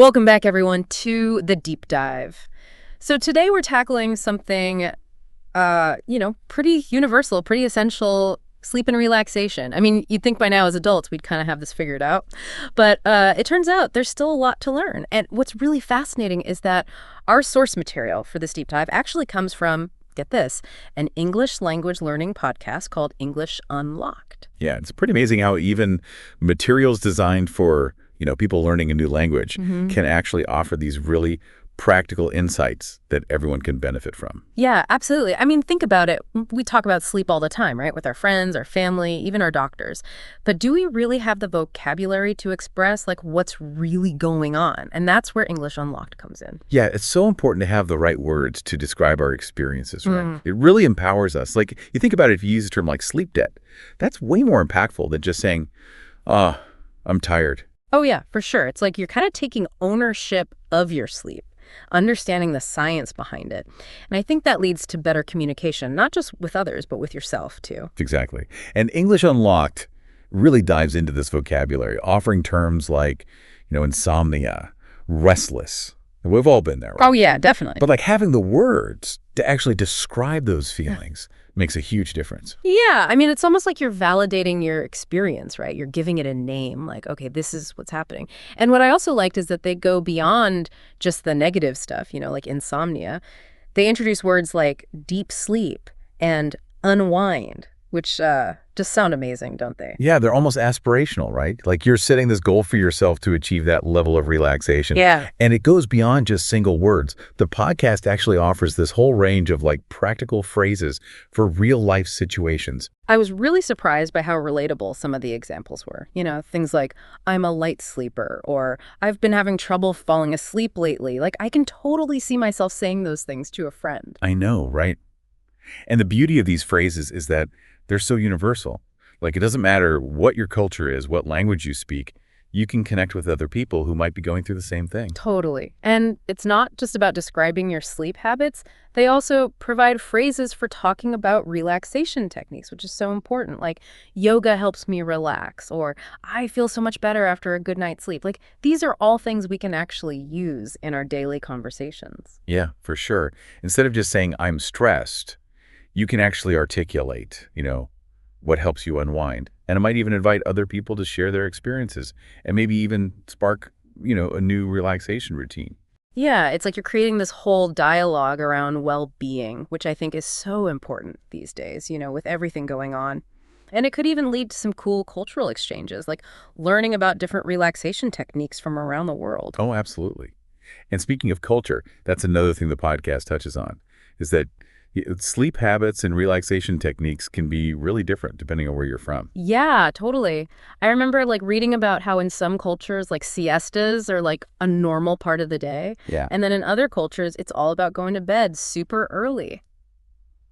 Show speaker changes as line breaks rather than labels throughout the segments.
Welcome back, everyone, to the deep dive. So today we're tackling something, pretty universal, pretty essential, sleep and relaxation. I mean, you'd think by now as adults we'd kind of have this figured out, but it turns out there's still a lot to learn. And what's really fascinating is that our source material for this deep dive actually comes from, get this, an English language learning podcast called English Unlocked.
Yeah, it's pretty amazing how even materials designed for people learning a new language can actually offer these really practical insights that everyone can benefit from.
Yeah, absolutely. I mean, think about it. We talk about sleep all the time, right? With our friends, our family, even our doctors. But do we really have the vocabulary to express what's really going on? And that's where English Unlocked comes in.
Yeah, it's so important to have the right words to describe our experiences, right? It really empowers us. Like, you think about it, if you use a term like sleep debt, that's way more impactful than just saying, I'm tired.
Oh, yeah, for sure. It's like you're kind of taking ownership of your sleep, understanding the science behind it. And I think that leads to better communication, not just with others, but with yourself, too.
Exactly. And English Unlocked really dives into this vocabulary, offering terms like, insomnia, restless. We've all been there, right?
Oh, yeah, definitely.
But having the words to actually describe those feelings makes a huge difference.
Yeah, I mean, it's almost like you're validating your experience, right? You're giving it a name, like, okay, this is what's happening. And what I also liked is that they go beyond just the negative stuff, like insomnia. They introduce words like deep sleep and unwind, which just sound amazing, don't they?
Yeah, they're almost aspirational, right? Like you're setting this goal for yourself to achieve that level of relaxation.
Yeah.
And it goes beyond just single words. The podcast actually offers this whole range of practical phrases for real life situations.
I was really surprised by how relatable some of the examples were. Things like, I'm a light sleeper, or I've been having trouble falling asleep lately. I can totally see myself saying those things to a friend.
I know, right? And the beauty of these phrases is that they're so universal. It doesn't matter what your culture is, what language you speak, you can connect with other people who might be going through the same thing.
Totally. And it's not just about describing your sleep habits. They also provide phrases for talking about relaxation techniques, which is so important. Like, yoga helps me relax, or I feel so much better after a good night's sleep. These are all things we can actually use in our daily conversations.
Yeah, for sure. Instead of just saying, I'm stressed, you can actually articulate, what helps you unwind. And it might even invite other people to share their experiences and maybe even spark, a new relaxation routine.
Yeah, it's like you're creating this whole dialogue around well-being, which I think is so important these days, with everything going on. And it could even lead to some cool cultural exchanges, like learning about different relaxation techniques from around the world.
Oh, absolutely. And speaking of culture, that's another thing the podcast touches on, is that sleep habits and relaxation techniques can be really different depending on where you're from.
Yeah, totally. I remember reading about how in some cultures, siestas are a normal part of the day.
Yeah.
And then in other cultures, it's all about going to bed super early.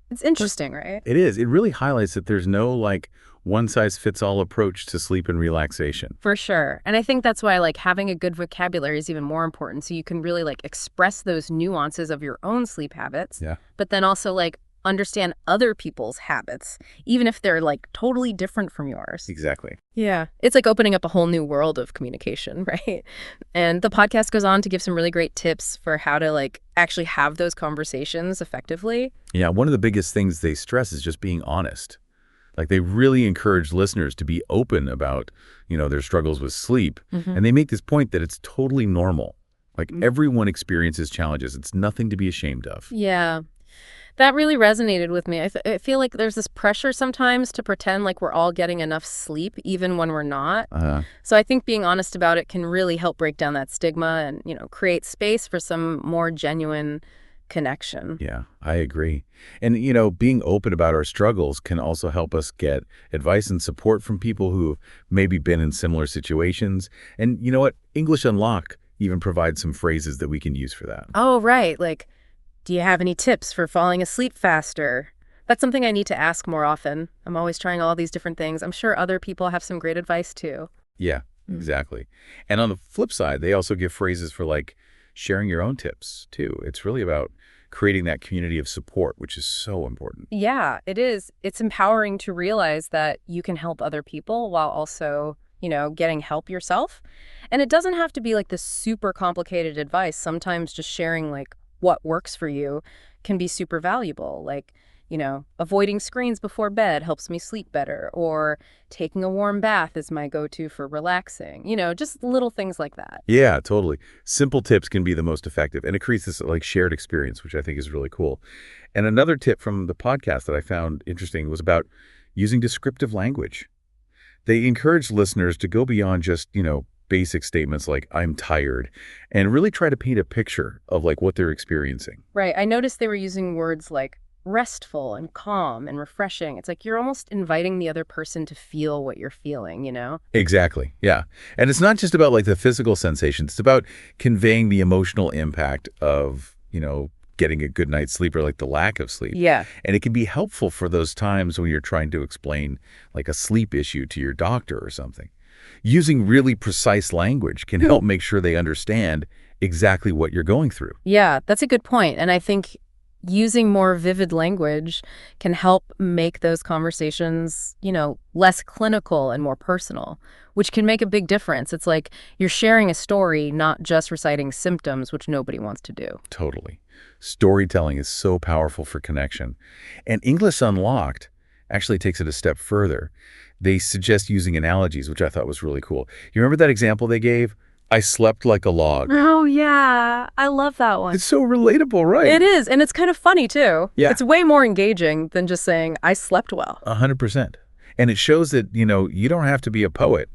It's interesting, right?
It is. It really highlights that there's no one-size-fits-all approach to sleep and relaxation.
For sure. And I think that's why having a good vocabulary is even more important. So you can really express those nuances of your own sleep habits.
Yeah.
But then also understand other people's habits, even if they're totally different from yours.
Exactly.
Yeah. It's opening up a whole new world of communication, right? And the podcast goes on to give some really great tips for how to actually have those conversations effectively.
Yeah. One of the biggest things they stress is just being honest. They really encourage listeners to be open about, their struggles with sleep. And they make this point that it's totally normal. Everyone experiences challenges. It's nothing to be ashamed of.
Yeah. That really resonated with me. I feel like there's this pressure sometimes to pretend we're all getting enough sleep, even when we're not. So I think being honest about it can really help break down that stigma and, create space for some more genuine connection.
Yeah, I agree. And, being open about our struggles can also help us get advice and support from people who've maybe been in similar situations. And you know what? English Unlock even provides some phrases that we can use for that.
Oh, right. Do you have any tips for falling asleep faster? That's something I need to ask more often. I'm always trying all these different things. I'm sure other people have some great advice too.
Yeah, exactly. And on the flip side, they also give phrases for sharing your own tips too. It's really about creating that community of support, which is so important.
Yeah, it is. It's empowering to realize that you can help other people while also getting help yourself. And it doesn't have to be like this super complicated advice. Sometimes just sharing like what works for you can be super valuable. Like, avoiding screens before bed helps me sleep better, or taking a warm bath is my go-to for relaxing. Just little things like that.
Yeah, totally. Simple tips can be the most effective, and it creates this like shared experience, which I think is really cool. And another tip from the podcast that I found interesting was about using descriptive language. They encourage listeners to go beyond just, basic statements like I'm tired and really try to paint a picture of like what they're experiencing.
Right. I noticed they were using words like restful and calm and refreshing. It's like you're almost inviting the other person to feel what you're feeling.
Exactly. Yeah. And it's not just about like the physical sensations. It's about conveying the emotional impact of, getting a good night's sleep or like the lack of sleep.
Yeah.
And it can be helpful for those times when you're trying to explain like a sleep issue to your doctor or something. Using really precise language can help make sure they understand exactly what you're going through.
Yeah, that's a good point. And I think using more vivid language can help make those conversations, less clinical and more personal, which can make a big difference. It's like you're sharing a story, not just reciting symptoms, which nobody wants to do.
Totally. Storytelling is so powerful for connection. And English Unlocked actually takes it a step further. They suggest using analogies, which I thought was really cool. You remember that example they gave? I slept like a log.
Oh, yeah. I love that one.
It's so relatable, right?
It is. And it's kind of funny, too.
Yeah.
It's way more engaging than just saying, I slept well.
100%. And it shows that, you don't have to be a poet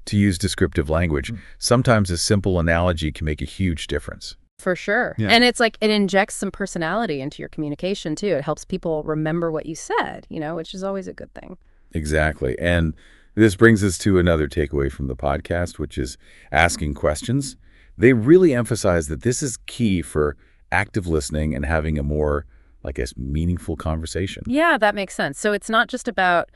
to use descriptive language. Sometimes a simple analogy can make a huge difference.
For sure.
Yeah.
And it's like it injects some personality into your communication, too. It helps people remember what you said, which is always a good thing.
Exactly. And this brings us to another takeaway from the podcast, which is asking questions. They really emphasize that this is key for active listening and having a more, I guess, meaningful conversation.
Yeah, that makes sense. So it's not just about,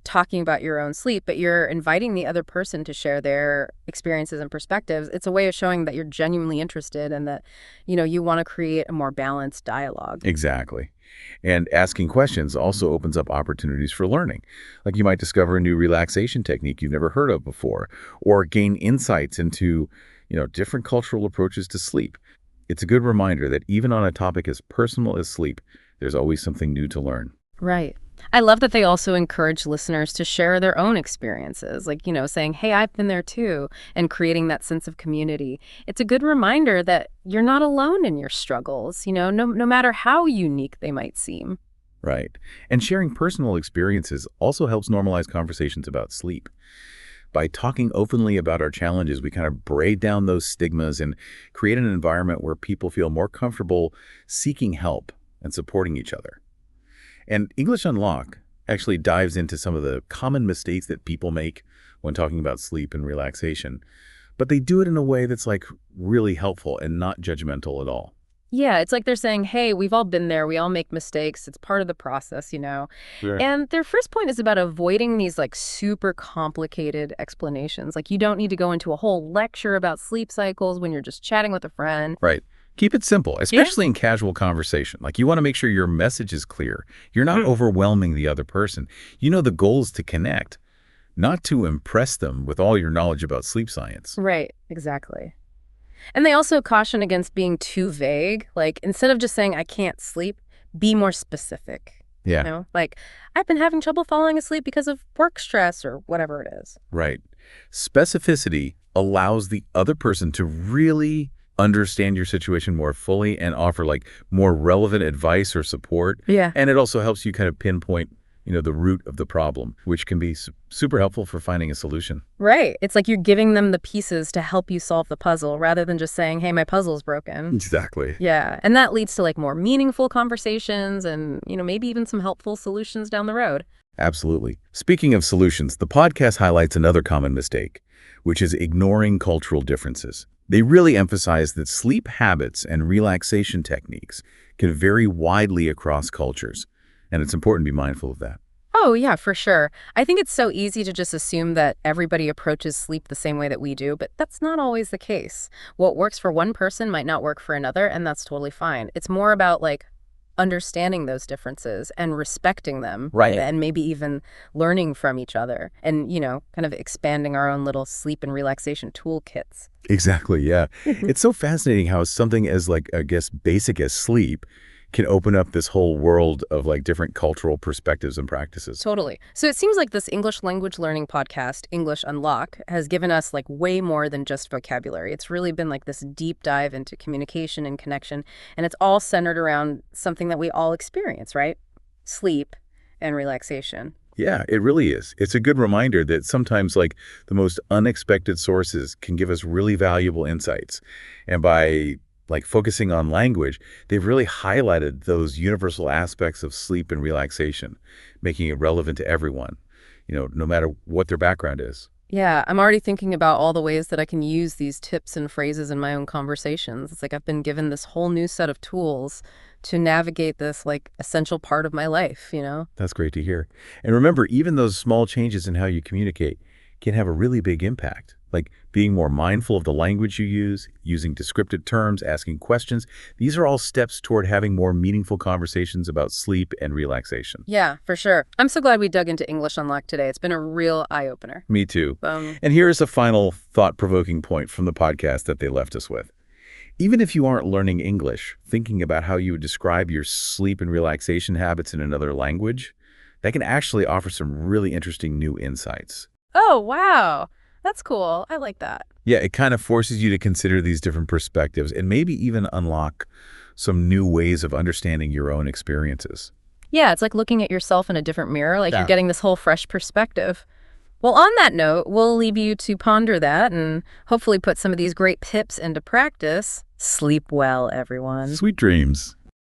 talking about your own sleep, but you're inviting the other person to share their experiences and perspectives. It's a way of showing that you're genuinely interested and that, you want to create a more balanced dialogue.
Exactly. And asking questions also opens up opportunities for learning. Like you might discover a new relaxation technique you've never heard of before, or gain insights into, different cultural approaches to sleep. It's a good reminder that even on a topic as personal as sleep, there's always something new to learn.
Right. I love that they also encourage listeners to share their own experiences, like, saying, hey, I've been there too, and creating that sense of community. It's a good reminder that you're not alone in your struggles, no matter how unique they might seem.
Right. And sharing personal experiences also helps normalize conversations about sleep. By talking openly about our challenges, we kind of break down those stigmas and create an environment where people feel more comfortable seeking help and supporting each other. And English Unlocked actually dives into some of the common mistakes that people make when talking about sleep and relaxation, but they do it in a way that's like really helpful and not judgmental at all.
Yeah, it's like they're saying, hey, we've all been there. We all make mistakes. It's part of the process.
Sure.
And their first point is about avoiding these like super complicated explanations. Like you don't need to go into a whole lecture about sleep cycles when you're just chatting with a friend.
Right. Keep it simple, especially in casual conversation. Like you want to make sure your message is clear. You're not overwhelming the other person. The goal is to connect, not to impress them with all your knowledge about sleep science.
Right, exactly. And they also caution against being too vague. Like instead of just saying, I can't sleep, be more specific.
Yeah.
Like I've been having trouble falling asleep because of work stress or whatever it is.
Right. Specificity allows the other person to really understand your situation more fully and offer like more relevant advice or support.
Yeah.
And it also helps you kind of pinpoint, the root of the problem, which can be super helpful for finding a solution.
Right. It's like you're giving them the pieces to help you solve the puzzle rather than just saying, hey, my puzzle's broken.
Exactly.
Yeah. And that leads to like more meaningful conversations and, maybe even some helpful solutions down the road.
Absolutely. Speaking of solutions, the podcast highlights another common mistake, which is ignoring cultural differences. They really emphasize that sleep habits and relaxation techniques can vary widely across cultures, and it's important to be mindful of that.
Oh, yeah, for sure. I think it's so easy to just assume that everybody approaches sleep the same way that we do, but that's not always the case. What works for one person might not work for another, and that's totally fine. It's more about like understanding those differences and respecting them.
Right.
And maybe even learning from each other and, kind of expanding our own little sleep and relaxation toolkits.
Exactly, yeah. It's so fascinating how something as, like, I guess, basic as sleep can open up this whole world of, like, different cultural perspectives and practices.
Totally. So it seems like this English language learning podcast, English Unlock, has given us like way more than just vocabulary. It's really been like this deep dive into communication and connection, and it's all centered around something that we all experience, right? Sleep and relaxation.
Yeah, it really is. It's a good reminder that sometimes, like, the most unexpected sources can give us really valuable insights. And by, like, focusing on language, they've really highlighted those universal aspects of sleep and relaxation, making it relevant to everyone, no matter what their background is.
Yeah, I'm already thinking about all the ways that I can use these tips and phrases in my own conversations. It's like I've been given this whole new set of tools to navigate this like essential part of my life.
That's great to hear. And remember, even those small changes in how you communicate can have a really big impact. Like being more mindful of the language you use, using descriptive terms, asking questions. These are all steps toward having more meaningful conversations about sleep and relaxation.
Yeah, for sure. I'm so glad we dug into English Unlocked today. It's been a real eye-opener.
Me too.
Um,
And here's a final thought-provoking point from the podcast that they left us with. Even if you aren't learning English, thinking about how you would describe your sleep and relaxation habits in another language, that can actually offer some really interesting new insights.
oh, wow. That's cool. I like that.
Yeah, it kind of forces you to consider these different perspectives and maybe even unlock some new ways of understanding your own experiences.
Yeah, it's like looking at yourself in a different mirror, like you're
Yeah.
getting this whole fresh perspective. Well, on that note, we'll leave you to ponder that and hopefully put some of these great tips into practice. Sleep well, everyone.
Sweet dreams.